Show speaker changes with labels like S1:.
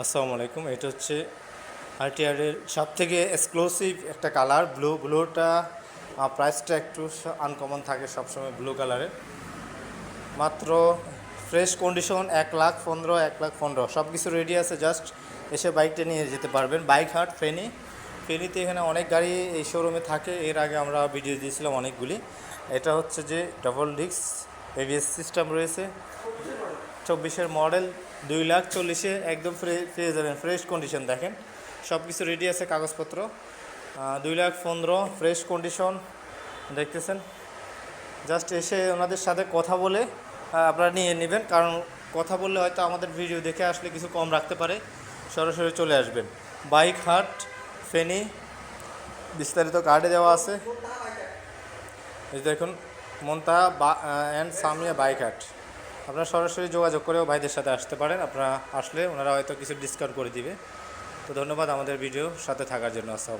S1: আসসালামু আলাইকুম। এটা হচ্ছে আরটিআরের সবথেকে এক্সক্লুসিভ একটা কালার ব্লুটা। প্রাইসটা একটু আনকমন থাকে সবসময় ব্লু কালারের। মাত্র ফ্রেশ কন্ডিশন 1,15,000 1,15,000 সব কিছু রেডি আছে। জাস্ট এসে বাইকটা নিয়ে যেতে পারবেন। বাইক হাট ফেনীতে এখানে অনেক গাড়ি এই শোরুমে থাকে। এর আগে আমরা ভিডিও দিয়েছিলাম অনেকগুলি। এটা হচ্ছে যে ডবল ডিস্ক এবিএস সিস্টেম রয়েছে। 24-এর মডেল, 2,40,000-এ একদম পেয়ে যাবেন। ফ্রেশ কন্ডিশন দেখেন, সব কিছু রেডি আছে, কাগজপত্র। 2,15,000 ফ্রেশ কন্ডিশন দেখতেছেন। জাস্ট এসে ওনাদের সাথে কথা বলে আপনারা নিয়ে নেবেন, কারণ কথা বললে হয়তো আমাদের ভিডিও দেখে আসলে কিছু কম রাখতে পারে। সরাসরি চলে আসবেন বাইক হাট ফেনী, বিস্তারিত কার্ডে দেওয়া আছে। এই দেখুন, মন্তাহা অ্যান্ড সামিয়া বাইক হাট। আপনারা সরাসরি যোগাযোগ করেও ভাইদের সাথে আসতে পারেন। আপনারা আসলে ওনারা হয়তো কিছু ডিসকাউন্ট করে দিবে। তো ধন্যবাদ আমাদের ভিডিওর সাথে থাকার জন্য। আসসালামু আলাইকুম।